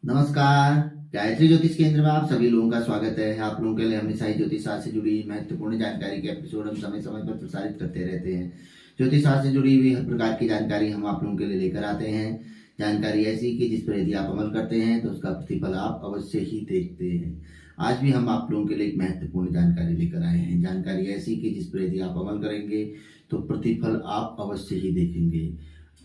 नमस्कार। गायत्री ज्योतिष केंद्र में आप सभी लोगों का स्वागत है। आप लोगों के लिए हमेशा ही ज्योतिष शास्त्र से जुड़ी महत्वपूर्ण जानकारी के एपिसोड हम समय समय पर प्रसारित करते रहते हैं। ज्योतिष शास्त्र से जुड़ी हुई हर प्रकार की जानकारी हम आप लोगों के लिए लेकर आते हैं। जानकारी ऐसी कि जिस पर यदि आप अमल करते हैं तो उसका प्रतिफल आप अवश्य ही देखते हैं। आज भी हम आप लोगों के लिए एक महत्वपूर्ण जानकारी लेकर आए हैं। जानकारी ऐसी कि जिस पर यदि आप अमल करेंगे तो प्रतिफल आप अवश्य ही देखेंगे।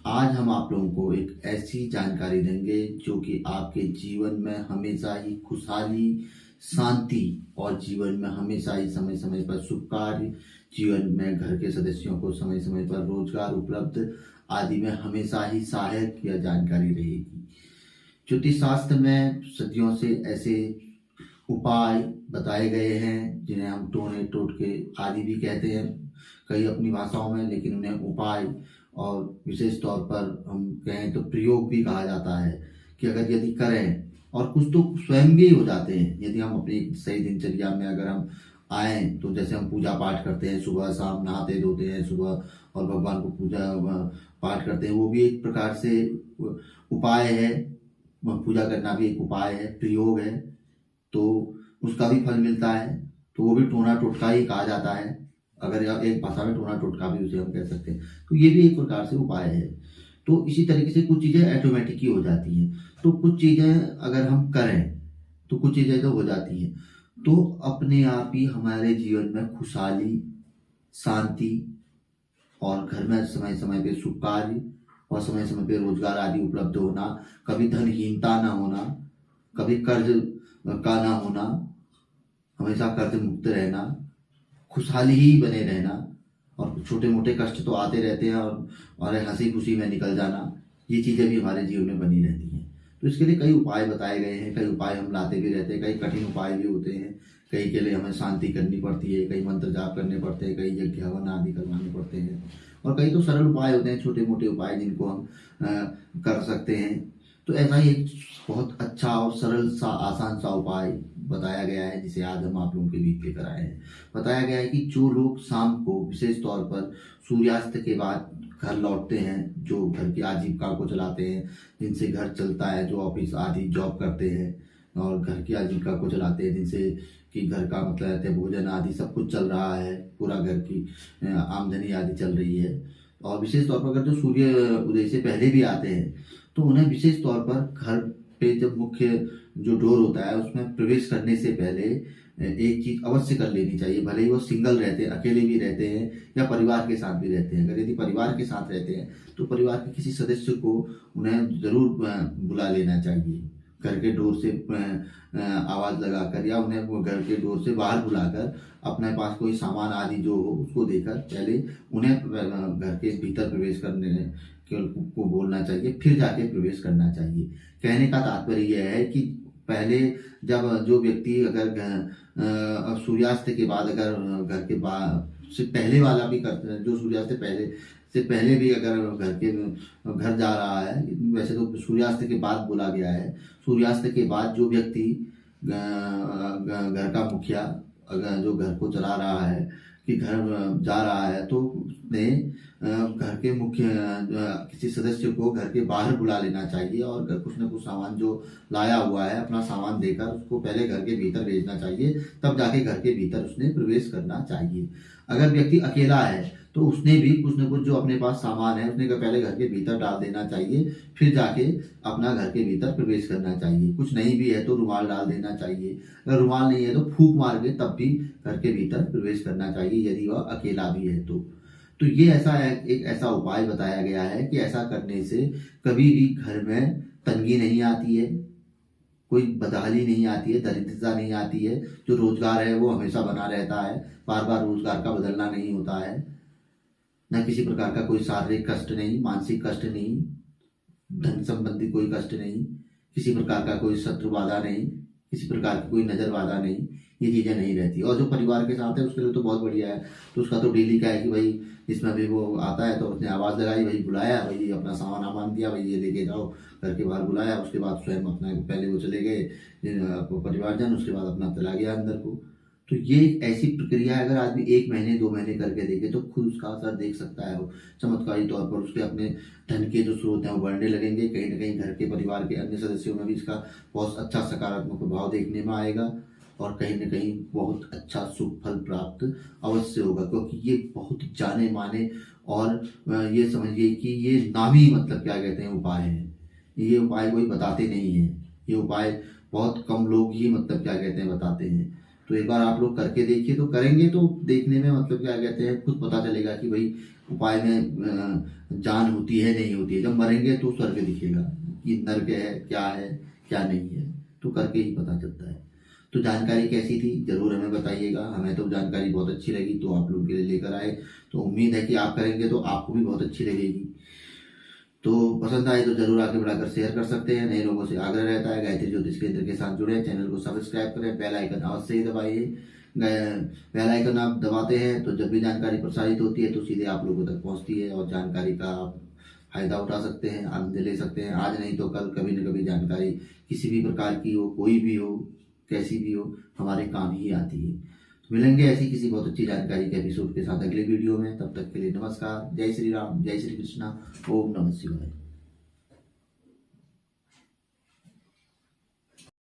आज हम आप लोगों को एक ऐसी जानकारी देंगे जो कि आपके जीवन में हमेशा ही खुशहाली, शांति और जीवन में हमेशा ही समय समय पर शुभ कार्य, जीवन में घर के सदस्यों को समय समय पर रोजगार उपलब्ध आदि में हमेशा ही सहायक यह जानकारी रहेगी। ज्योतिष शास्त्र में सदियों से ऐसे उपाय बताए गए हैं जिन्हें हम टोने टोटके आदि भी कहते हैं कई अपनी भाषाओं में, लेकिन उन्हें उपाय और विशेष तौर पर हम कहें तो प्रयोग भी कहा जाता है कि अगर यदि करें और कुछ तो स्वयं भी हो जाते हैं। यदि हम अपनी सही दिनचर्या में अगर हम आए तो जैसे हम पूजा पाठ करते हैं, सुबह शाम नहाते धोते हैं सुबह और भगवान को पूजा पाठ करते हैं, वो भी एक प्रकार से उपाय है। पूजा करना भी एक उपाय है, प्रयोग है, तो उसका भी फल मिलता है। तो वो भी टोना टोटका ही कहा जाता है। अगर एक भाषा में टोना टोटका भी उसे हम कह सकते हैं। तो ये भी एक प्रकार से उपाय है। तो इसी तरीके से कुछ चीज़ें ऑटोमेटिक ही हो जाती हैं। तो कुछ चीज़ें अगर हम करें तो कुछ चीज़ें तो हो जाती हैं। तो अपने आप ही हमारे जीवन में खुशहाली, शांति और घर में समय समय पे शुभ कार्य और समय समय पे रोजगार आदि उपलब्ध होना, कभी धनहीनता ना होना, कभी कर्ज का ना होना, हमेशा कर्ज मुक्त रहना, खुशहाली ही बने रहना, और छोटे मोटे कष्ट तो आते रहते हैं और हंसी खुशी में निकल जाना, ये चीज़ें भी हमारे जीवन में बनी रहती हैं। तो इसके लिए कई उपाय बताए गए हैं, कई उपाय हम लाते भी रहते हैं, कई कठिन उपाय भी होते हैं, कई के लिए हमें शांति करनी पड़ती है, कई मंत्र जाप करने पड़ते हैं, कई यज्ञ हवन आदि करवाने पड़ते हैं, और कई तो सरल उपाय होते हैं, छोटे मोटे उपाय जिनको हम कर सकते हैं। तो ऐसा ही एक बहुत अच्छा और सरल सा आसान सा उपाय बताया गया है जिसे आज हम आप लोगों के बीच लेकर आए हैं। बताया गया है कि जो लोग शाम को विशेष तौर पर सूर्यास्त के बाद घर लौटते हैं, जो घर की आजीविका को चलाते हैं, जिनसे घर चलता है, जो ऑफिस आदि जॉब करते हैं और घर की आजीविका को चलाते हैं, जिनसे कि घर का मतलब रहते हैं भोजन आदि सब कुछ चल रहा है, पूरा घर की आमदनी आदि चल रही है, और विशेष तौर पर अगर जो सूर्य उदय से पहले भी आते हैं तो उन्हें विशेष तौर पर घर पे जब मुख्य जो डोर होता है उसमें प्रवेश करने से पहले एक चीज अवश्य कर लेनी चाहिए। भले ही वो सिंगल रहते हैं, अकेले भी रहते हैं या परिवार के साथ भी रहते हैं। अगर यदि परिवार के साथ रहते हैं तो परिवार के किसी सदस्य को उन्हें जरूर बुला लेना चाहिए। घर के डोर से आवाज लगाकर या उन्हें वो घर के डोर से बाहर बुलाकर अपने पास कोई सामान आदि जो हो उसको देकर पहले उन्हें घर के भीतर प्रवेश करने को बोलना चाहिए, फिर जाके प्रवेश करना चाहिए। कहने का तात्पर्य यह है कि पहले जब जो व्यक्ति अगर सूर्यास्त के बाद अगर घर के बाद से पहले वाला भी करते हैं, जो सूर्यास्त से पहले भी अगर घर जा रहा है, वैसे तो सूर्यास्त के बाद बोला गया है। सूर्यास्त के बाद जो व्यक्ति घर का मुखिया अगर जो घर को चला रहा है कि घर जा रहा है तो उसने घर के मुख्य किसी सदस्य को घर के बाहर बुला लेना चाहिए और कुछ न कुछ सामान जो लाया हुआ है अपना सामान देकर उसको पहले घर के भीतर भेजना चाहिए, तब जाके घर के भीतर उसने प्रवेश करना चाहिए। अगर व्यक्ति अकेला है तो उसने भी कुछ न कुछ जो अपने पास सामान है उसने पहले घर के भीतर डाल देना चाहिए, फिर जाके अपना घर के भीतर प्रवेश करना चाहिए। कुछ नहीं भी है तो रुमाल डाल देना चाहिए, अगर रुमाल नहीं है तो फूंक मार के तब भी घर के भीतर प्रवेश करना चाहिए यदि वह अकेला भी है तो ये ऐसा एक ऐसा उपाय बताया गया है कि ऐसा करने से कभी भी घर में तंगी नहीं आती है, कोई बदहाली नहीं आती है, दरिद्रता नहीं आती है। जो रोजगार है वो हमेशा बना रहता है, बार बार रोजगार का बदलना नहीं होता है, न किसी प्रकार का कोई शारीरिक कष्ट नहीं, मानसिक कष्ट नहीं, धन संबंधी कोई कष्ट नहीं, किसी प्रकार का कोई शत्रु बाधा नहीं, किसी प्रकार की कोई नजर बाधा नहीं, ये चीजें नहीं रहती। और जो परिवार के साथ है उसके लिए तो बहुत बढ़िया है। तो उसका तो डेली का है कि भाई इसमें भी वो आता है तो उसने आवाज लगाई, भाई बुलाया, भाई अपना सामान आमान दिया, भाई ये लेके जाओ, घर के बाहर बुलाया, उसके बाद स्वयं अपना पहले वो चले गए परिवारजन, उसके बाद अपना चला गया अंदर को। तो ये एक ऐसी प्रक्रिया है, अगर आदमी 1 महीने 2 महीने करके देखे तो खुद उसका असर देख सकता है। वो चमत्कारी तौर पर उसके अपने धन के जो स्रोत हैं वो बढ़ने लगेंगे। कहीं ना कहीं घर के परिवार के अन्य सदस्यों में भी इसका बहुत अच्छा सकारात्मक प्रभाव देखने में आएगा और कहीं ना कहीं बहुत अच्छा शुभ फल प्राप्त अवश्य होगा, क्योंकि ये बहुत जाने माने और ये समझिए कि ये नामी मतलब क्या कहते हैं उपाय है। ये उपाय कोई बताते नहीं है, ये उपाय बहुत कम लोग ही मतलब क्या कहते हैं बताते हैं। तो एक बार आप लोग करके देखिए, तो करेंगे तो देखने में मतलब क्या कहते हैं खुद पता चलेगा कि भाई उपाय में जान होती है नहीं होती है। जब मरेंगे तो स्वर्ग दिखेगा कि नर्क है क्या नहीं है, तो करके ही पता चलता है। तो जानकारी कैसी थी जरूर हमें बताइएगा, हमें तो जानकारी बहुत अच्छी लगी तो आप लोगों के लिए लेकर आए। तो उम्मीद है कि आप करेंगे तो आपको भी बहुत अच्छी लगेगी। तो पसंद आए तो जरूर आगे बढ़ाकर शेयर कर सकते हैं। नए लोगों से आग्रह रहता है गायत्री ज्योतिष केंद्र के साथ जुड़े, चैनल को सब्सक्राइब करें, बेल आइकन अवश्य ही दबाइए। बेल आइकन आप दबाते हैं तो जब भी जानकारी प्रसारित होती है तो सीधे आप लोगों तक पहुंचती है और जानकारी का आप फायदा उठा सकते हैं, आनंद ले सकते हैं। आज नहीं तो कल कभी न कभी जानकारी किसी भी प्रकार की हो, कोई भी हो, कैसी भी हो, हमारे काम ही आती है। तो मिलेंगे ऐसी किसी बहुत अच्छी जानकारी के एपिसोड के साथ अगले वीडियो में। तब तक के लिए नमस्कार, जय श्री राम, जय श्री कृष्णा, ओम नमः शिवाय।